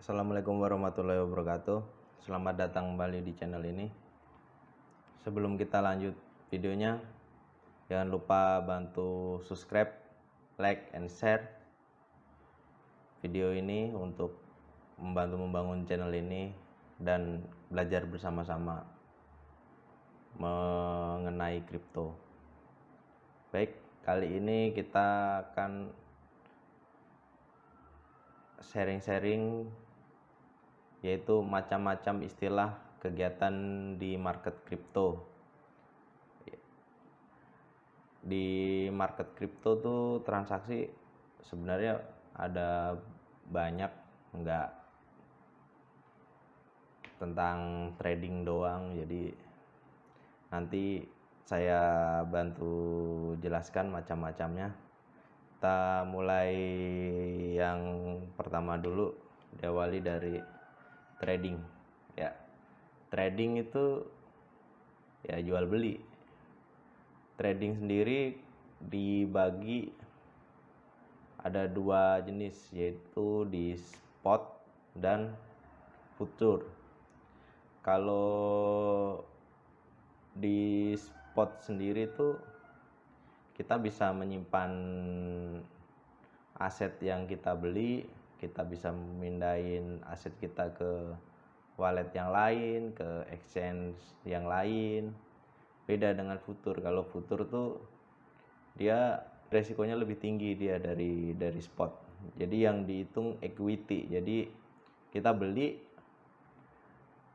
Assalamualaikum warahmatullahi wabarakatuh. Selamat datang kembali di channel ini. Sebelum kita lanjut videonya, jangan lupa bantu subscribe, like, and share video ini untuk membantu membangun channel ini dan belajar bersama-sama mengenai kripto. Baik, kali ini kita akan sharing-sharing yaitu macam-macam istilah kegiatan di market kripto. Di market kripto tuh transaksi sebenarnya ada banyak, enggak tentang trading doang. Jadi nanti saya bantu jelaskan macam-macamnya. Kita mulai yang pertama dulu, diawali dari trading. Ya, trading itu ya jual beli. Trading sendiri dibagi ada dua jenis, yaitu di spot dan future. Kalau di spot sendiri tuh kita bisa menyimpan aset yang kita beli, kita bisa mindahin aset kita ke wallet yang lain, ke exchange yang lain. Beda dengan future. Kalau future tuh dia resikonya lebih tinggi dia dari spot. Jadi yang dihitung equity. Jadi kita beli,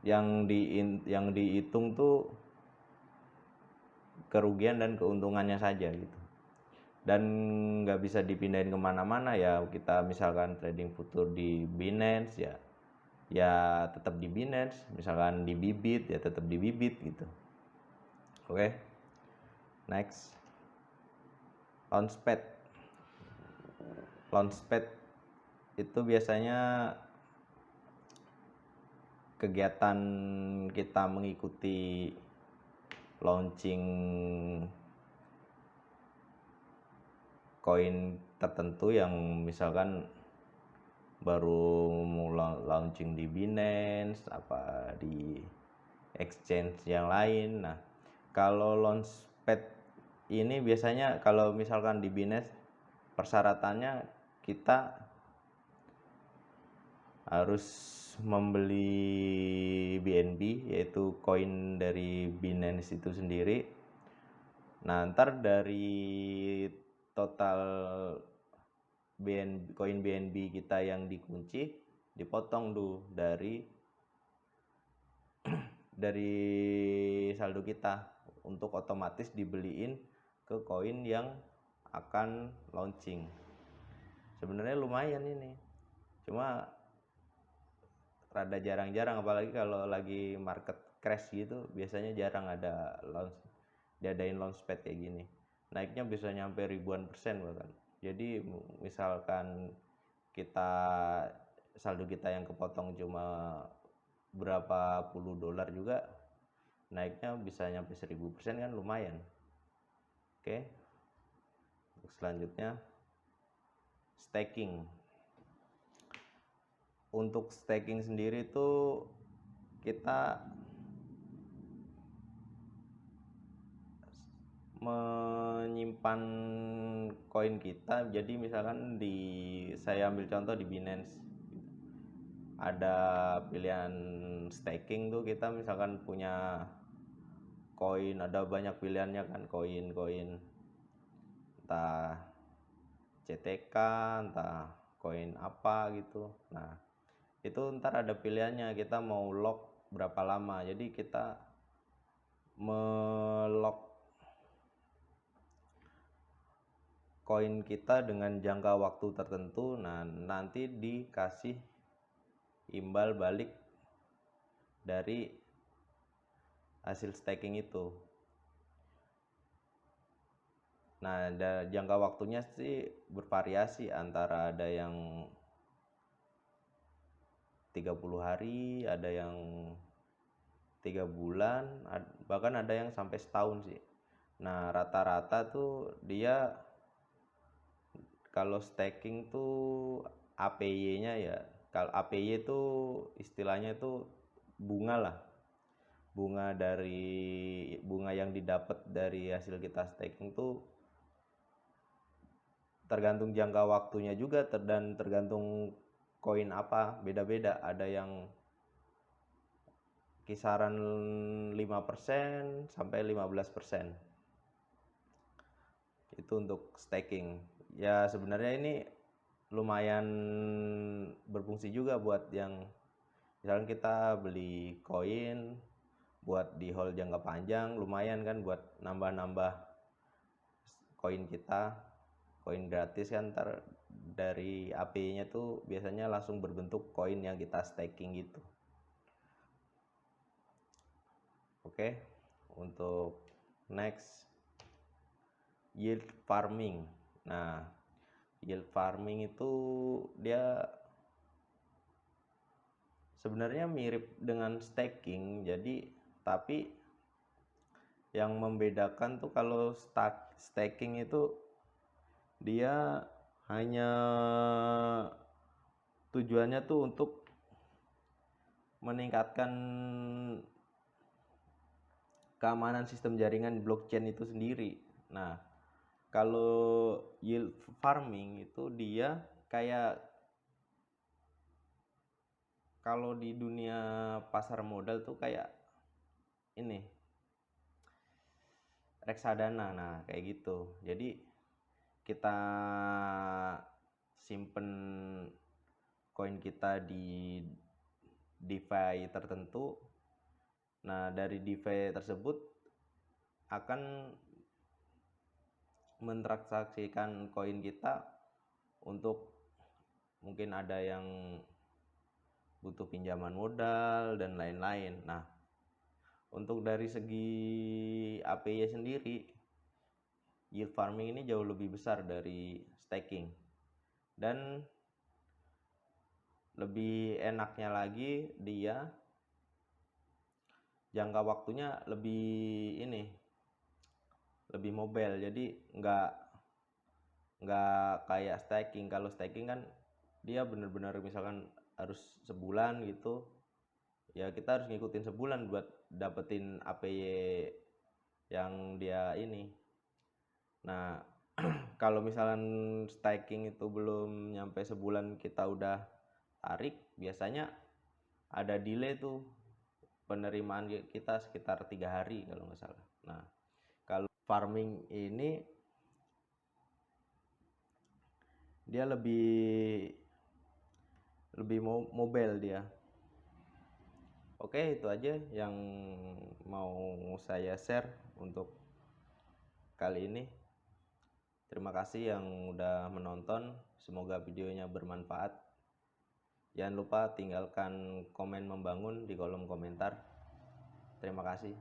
yang dihitung tuh kerugian dan keuntungannya saja gitu. Dan nggak bisa dipindahin kemana-mana ya. Kita misalkan trading future di Binance ya tetap di Binance. Misalkan di Bybit ya tetap di Bybit gitu. Oke. Next, launchpad. Launchpad itu biasanya kegiatan kita mengikuti launching koin tertentu yang misalkan baru launching di Binance, apa di exchange yang lain. Nah, kalau launchpad ini biasanya kalau misalkan di Binance persyaratannya kita harus membeli BNB, yaitu koin dari Binance itu sendiri. Nah, ntar dari total koin BNB kita yang dikunci dipotong tuh dari saldo kita untuk otomatis dibeliin ke koin yang akan launching. Sebenarnya lumayan ini, cuma rada jarang-jarang, apalagi kalau lagi market crash gitu, biasanya jarang diadain launchpad kayak gini. Naiknya bisa nyampe ribuan persen bahkan. Jadi misalkan saldo kita yang kepotong cuma berapa puluh dolar juga, naiknya bisa nyampe 1000% kan, lumayan. Oke. Selanjutnya staking. Untuk staking sendiri tuh kita menyimpan koin kita. Jadi misalkan saya ambil contoh di Binance, ada pilihan staking tuh. Kita misalkan punya koin, ada banyak pilihannya kan, koin entah CTK, entah koin apa gitu. Nah, itu ntar ada pilihannya, kita mau lock berapa lama. Jadi kita melock koin kita dengan jangka waktu tertentu. Nah, nanti dikasih imbal balik dari hasil staking itu. Nah, jangka waktunya sih bervariasi, antara ada yang 30 hari, ada yang 3 bulan, bahkan ada yang sampai setahun sih. Nah, rata-rata tuh dia kalau staking tuh APY-nya ya Kalau APY itu istilahnya itu bunga lah, bunga yang didapat dari hasil kita staking tuh tergantung jangka waktunya juga dan tergantung koin apa, beda-beda. Ada yang kisaran 5% sampai 15%. Itu untuk staking. Ya sebenarnya ini lumayan berfungsi juga buat yang misalkan kita beli koin buat di hold jangka panjang, lumayan kan buat nambah-nambah koin kita, koin gratis kan, ntar dari API-nya tuh biasanya langsung berbentuk koin yang kita staking gitu. Oke, untuk next, yield farming. Nah, yield farming itu dia sebenarnya mirip dengan staking, jadi tapi yang membedakan tuh kalau staking itu dia hanya tujuannya tuh untuk meningkatkan keamanan sistem jaringan blockchain itu sendiri. Nah, kalau yield farming itu dia kayak kalau di dunia pasar modal tuh kayak ini reksadana. Nah, kayak gitu. Jadi kita simpen koin kita di DeFi tertentu. Nah, dari DeFi tersebut akan mentransaksikan koin kita untuk mungkin ada yang butuh pinjaman modal dan lain-lain. Nah, untuk dari segi APY sendiri, yield farming ini jauh lebih besar dari staking. Dan lebih enaknya lagi dia jangka waktunya lebih mobile, jadi nggak kayak staking. Kalau staking kan dia bener-bener misalkan harus sebulan gitu, ya kita harus ngikutin sebulan buat dapetin APY yang dia ini. Nah, kalau misalkan staking itu belum nyampe sebulan kita udah tarik, biasanya ada delay tuh penerimaan kita sekitar 3 hari kalau nggak salah. Nah, kalau farming ini dia lebih mobile dia. Oke, itu aja yang mau saya share untuk kali ini. Terima kasih yang udah menonton, semoga videonya bermanfaat. Jangan lupa tinggalkan komen membangun di kolom komentar. Terima kasih.